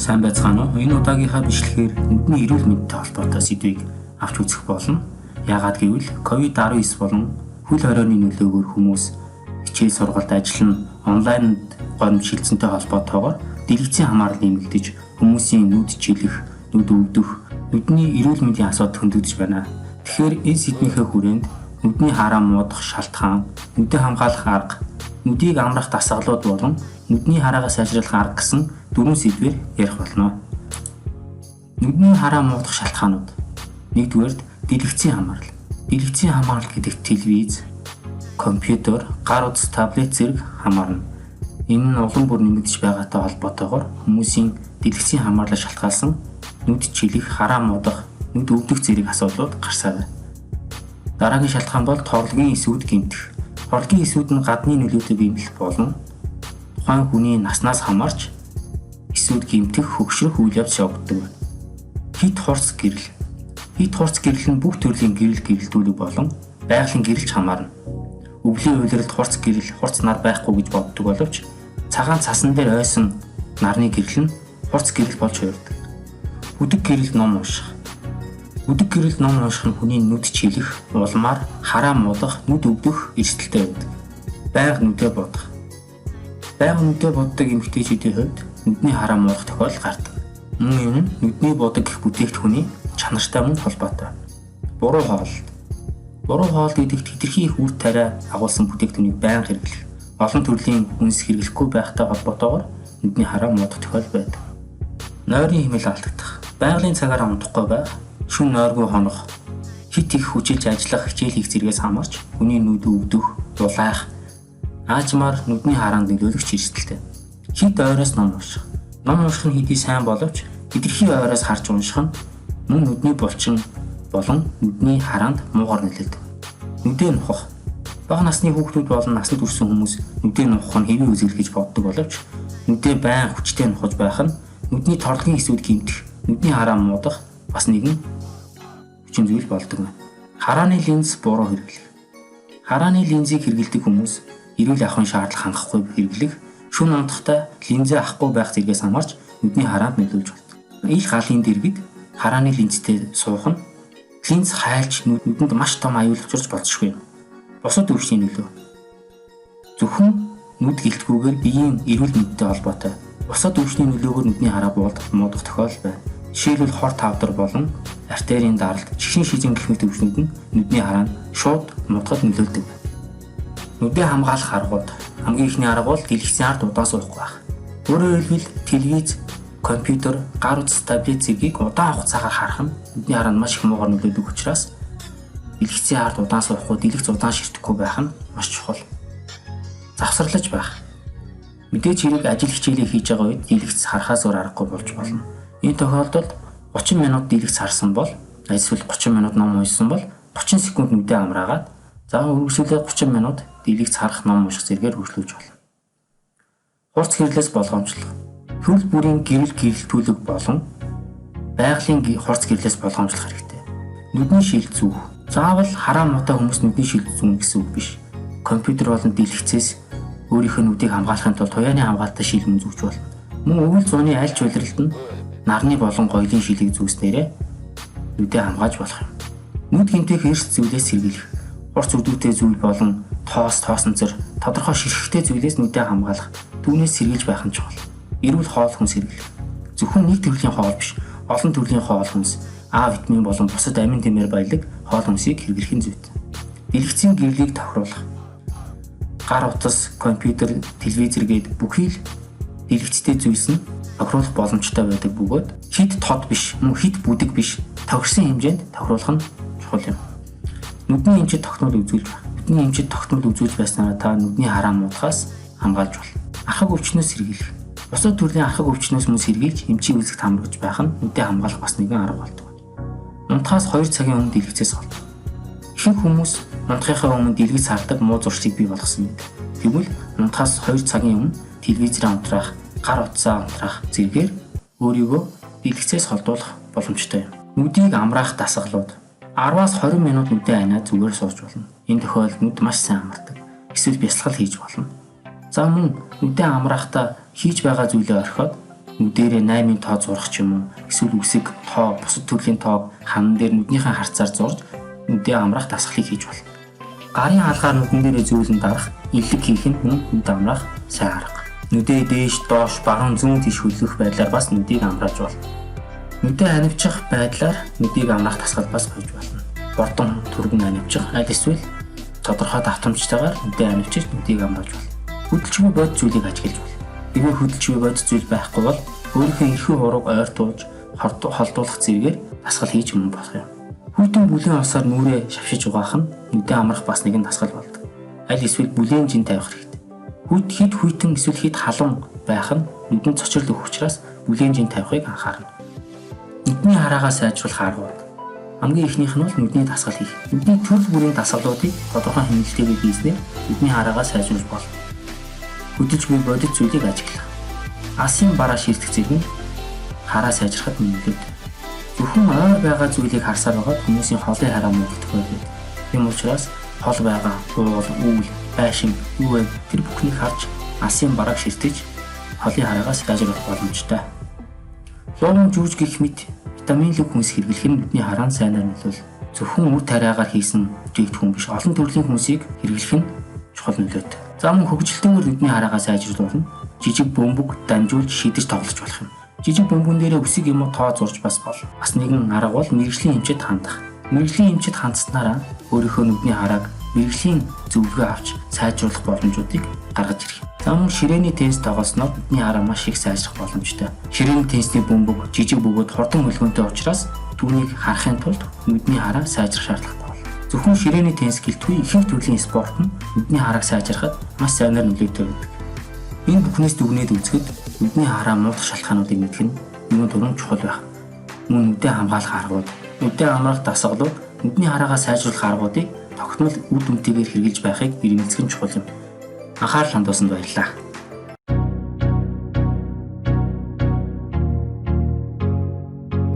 Сайн байцгаана уу? Энэ удаагийнхаа бичлэгээр нүдний эрүүл мэндтэй холбоотой сэдвийг авч үзэх болно. Яагаад гэвэл COVID-19 болон хөл хорионы нөлөөгөөр хүмүүс хичээл сургалт ажиллана, онлайнд гомд шилжсэнтэй холбоотойгоор дэлгэцийн хамаарал нэмэгдэж, хүмүүсийн нүд жилэх, нүд өвдөх, нүдний эрүүл мэндийн асуудал хөндөгдөж байна. Тэгэхээр энэ сэдвийнхээ хүрээнд нүдний хараа муудах шалтгаан, нүдэд хамгаалах арга, нүдийг амрах дасгалууд болон нүдний хараагаа сайжруулах арга гэсэн 4 сэдвээр ярих болно. Нүдний хараа муудах шалтгаанууд. Нэгдүгээр дэлгэцийн хамаарал. Дэлгэцийн хамаарал гэдэг телевиз, компьютер, гар утас, таблет зэрэг хамаарна. Энэ нь улам бүр нэмэгдэж байгаатай холбоотойгоор хүмүүсийн дэлгэцийн хамаарлыг шалтгаалсан нүд жилэх, хараа муудах, нүд өвдөх зэрэг асуудлууд гарсаар байна. Дараагийн шалтгаан бол торлогийн эсүүд гэмтэх. Торлогийн эсүүд нь гадны нөлөөтэй гэмтэх болон тухайн хүний наснаас хамаарч эсүүд гэмтэх, хөгшрөх үйл явц явагддаг байна. Хит хурц гэрэл. Хит хурц гэрэл нь бүх төрлийн гэрэлтүүлэг болон байгалийн гэрэлч хамаарна. Өвлийн үйлрэлд хурц гэрэл, хурц нар байхгүй гэж боддог боловч цагаан цасан дээр ойсон нарны гэрэл нь хурц гэрэл болж хувирдаг. Бүдэг гэрэлд ном унших. Бүдэг гэрэлд ном унших нь хүний нүд жилэх, улмаар, хараа муудах, нүд өвдөх эрсдэлтэй байдаг. Байнга нүдээ бодох. Байнга нүдээ боддог эмэгтэйчүүдийн хувьд нүдний хараа муудах тохиолдол гардаг. Мөн энэ нь нүдний бодог гэх бүтээгдэхүүний чанартай мөн холбоотой. Буруу хооллолт. Буруу хооллолт гэдэг тэтэрхий их үр тариа агуулсан бүтээгдэхүүнийг байнга хэрэглэх, олон төрлийн хүнс хэрэглэхгүй байхтай холбоотойгоор нүдний хараа муудах тохиолдол байдаг. Нойрын хэмээл алдагдах. Байгалийн цагаараа унтахгүй байх, шөнө нойргүй хонох, хит их хүчилж ажиллах, хичээл хийх зэргээс хамаарч хүний нүд өвдөх, дулаах, аажмаар нүдний хараанд нөлөөлөх эрсдэлтэй. Хит ойроос ном унших. Ном унших нь хэдий сайн боловч тэтэрхий ойроос харж унших нь мөн нүдний булчин болон нүдний хараанд муугар нөлөөлдөг. Нүдээ нухах. Бага насны хүүхдүүд болон насанд хүрсэн хүмүүс нүдээ нухах нь хэвийн үзэл гэж боддог боловч нүдээ байн хүчтэй нухаж байх нь нүдний торлогийн эсүүд гэмтэх, нүдний хараа муудах бас нэгэн хүчин зүйл болдог байна. Харааны линз буруу хэрэглэх. Харааны линзийг хэрэглэдэг хүмүүс эрүүл ахуйн шаардлага хангахгүй хэрэглэх, шөнө унтахтаа линзээ авахгүй байх зэргээс хамаарч нүдний хараанд нөлөөлж болдог. Ил галын дэргэд харааны линзтэй суух нь линз хайлж нүдэнд маш том аюул учруулж болзошгүй юм. Бусад өвчний нөлөө. Зөвхөн нүд гэлтгүүгээр биеийн эрүүл мэндтэй холбоотой бусад өвчний нөлөөгөөр нүдний хараа муудах тохиолдол байна. Жишээлбэл хор тавдар болон артерийн даралт, чихний шижин гэх мэт өвчнүүд нь нүдний хараанд шууд муудахад нөлөөлдөг. Нүдээ хамгаалах аргууд. Хамгийн ихний арга бол дэлгэцийн ард удаан суухгүй байх. Өөрөөр хэлбэл телевиз, компьютер, гар утас, таблет зэргийг удаан хугацаагаар харах нь нүдний хараанд маш их муугар нөлөөлдөг учраас дэлгэцийн ард удаан суухгүй, дэлгэц удаан ширтэхгүй байх нь маш чухал. Завсарлаж байх. Мэдээж хэрэг ажил хичээлээ хийж байгаа үед дэлгэц харахаас өөр аргагүй болж болно. Энэ тохиолдолд 30 минут дэлгэц харсан бол эсвэл 30 минут ном уншсан бол 30 секунд нүдээ амраагаад үргэлжлүүлээ 30 минут дэлгэц харах, ном унших зэргээр хөгжлүүлж болно. Хурц гэрлээс болгоомжлох. Хөл бүрийн гэрэлтүүлэг болон байгалийн хурц гэрлээс болгоомжлох хэрэгтэй. Нүдний шил зүүх. Заавал хараа муутай хүмүүс нүдний шил зүүн гэсэн үг биш. Компьютер болон дэлгэцээс өөрийнхөө нүдийг хамгаалахын тулд туяаны хамгаалалттай шил мөн зүүж болно. Мөн өвөл зууны аль ч улиралд нь нарны болон гоёлын шилийг зүүснээрээ нүдээ хамгааж болох юм. Нүд гэмтэх эрс зүйлээс сэргийлэх. Хурц өдөөтэй зүйл болон тоосонцор тодорхой ширхэгтэй зүйлээс нүдээ хамгаалах, түүнээс сэргийлж байх нь чухал. Эрүүл хоол хүнс сэргийлэх. Зөвхөн нэг төрлийн хоол биш, олон төрлийн хоол хүнс, А витамин болон бусад амин тэмээр баялаг хоол хүнсийг хэрэглэх нь зүйтэй. Дэлгэцийн гэрлийг тохируулах. Гар утас, компьютер, телевизэр гээд бүхий л дэлгэцтэй зүйлс нь тохируулах боломжтой байдаг бөгөөд хит тод биш, мөн хит бүдэг биш, тохирсон хэмжээнд тохируулах нь чухал юм. Нүдний эмчит тогтмол үзүүлж байх. Нүдний эмчит тогтмол үзүүлж байснараа та нүдний хараа муудахаас хамгаалж болно. Архаг өвчнөөс сэргийлэх. Бусад төрлийн архаг өвчнөөс мөн сэргийлж эмчийн үзэгт хамруулж байх нь нүдээ хамгаалах бас нэгэн арга болдог. Унтахаас 2 цагийн өмнө дэлгэцээс холдох. Ихэнх хүмүүс унтахынхаа өмнө дэлгэц хардаг муу зуршийг бий болгосон байдаг. Тэгвэл унтахаас 2 цагийн өмнө телевизээр унтраах, гар утсаа унтраах зэргээр өөрийгөө дэлгэцээс холдуулах боломжтой юм. Нүдийг амраах дасгалууд. 10-аас 20 минут нүдээ айнаад зүгээр сууж болно. Энэ тохиолдолд нүд маш сайн амардаг. Эсвэл бясалгал хийж болно. За мөн нүдээ амраахтаа хийж байгаа зүйлээ орхиод нүдэрээ 8-ын тоо зурах ч юм уу, эсвэл үсэг, тоо, бусад төрлийн тоог ханан дээр нүднийхээ харцаар зурж нүдээ амраах дасгалыг хийж болно. Гарын хаалгаар нүдэн дээрээ зөөлөн дарах, илэг хийх нь мөн нүд амраах сайн арга. Нүдээ дээш, доош, баруун, зүүн тийш хөлөх байдлаар бас нүдийг амрааж болно. Нүдээ анивчих байдлаар нүдийг амраах дасгал бас байж болно. Бордон түргэн анивчих, аль эсвэл тодорхой давтамжтайгаар нүдээ анивчиж нүдийг амрааж болно. Хөдөлгөөний бодис зүйлийг ажиглаж болно. Эвээ хөдөлгөөний бодис зүйл байхгүй бол өөрийнхөө эрхүү хурууг ойртуулж, холдуулах зэрэгээр дасгал хийж мөн болох юм. Хүйтэн бүлийн усаар нүрээ шавшиж угаах нь нүдээ амрах бас нэгэн дасгал болдог. Аль эсвэл бүлийн жин тавих хэрэгтэй. Хід хүйтэн эсвэл хід халуун байх нь нүдэнд цочрол өгөх учраас бүлийн жин тавихыг анхаарна. Нүдний хараагаа сайжруулах аргууд. Хамгийн ихнийх нь бол нүдний дасгал хийх. Нүдний төрөл бүрийн дасгалуудыг тодорхой хэмнэлтэйгээр хийснээр нүдний хараагаа сайжруулж болно. Хөдөлж буй бодит зүйлийг ажиглах. Асын бараа шилдэг зэрэг нь хараа сайжрахад нөлөөтэй. Зөвхөн ойр байгаа зүйлийг харсаар байгаад хүмүүсийн холын хараа муухай байдаг. Тийм учраас хол байгаа уул, үүл, байшин, үе тэр бүхнийг харж асын барааг шилтэж холын хараагаа сайжруулах боломжтой. Луун жүүж гэх мэт витаминлэг хүнс хэрэглэх нь нүдний хараанд сайнаар нөлөөлөв. Зөвхөн үр тариагаар хийсэн бүтээгдэхүүн биш, олон төрлийн хүнсийг хэрэглэх нь чухал нөлөөтэй. За мөн хөгжилтөөр нүдний хараагаа сайжруулах нь жижиг бөмбөг дамжуулж шидэж тоглож болох юм. Жижиг бөмбөгөн дээрээ үсэг юм уу тоо зурж бас болно. Бас нэгэн арга бол мэрэгжлийн эмчэд хандах. Мэрэгжлийн эмчэд хандсанараа өөрийнхөө нүдний харааг мэрэгжлийн зөвлөгөө авч сайжруулах боломжуудыг гаргаж ирэх. За мөн ширээний тенс тогоосноор нүдний хараа маш их сайжрах боломжтой. Ширээний тенсний бөмбөг жижиг бөгөөд хурдан хөлгөөнтэй учраас түүнийг харахын тулд нүдний хараа сайжрах шаардлагатай болно. Зөвхөн ширээний тенс гэлтгүй ихэнх төрлийн спорт нь нүдний харааг сайжрахад маш сайнаар нөлөөтэй байдаг. Энэ бүхнээс дүгнээд үзэхэд нүдний хараа муудах шалтгаануудыг мэдэх нь юун төрөм чухал байх. Мөн нүдээ хамгаалах аргууд, нүдээ амрах дасгалууд, нүдний хараагаа сайжруулах аргуудыг тогтмол үр дүнтэйгээр хэрэгжилж байхыг ирмэлцэх нь чухал юм. Анхаарал хандуулсанд баярлалаа.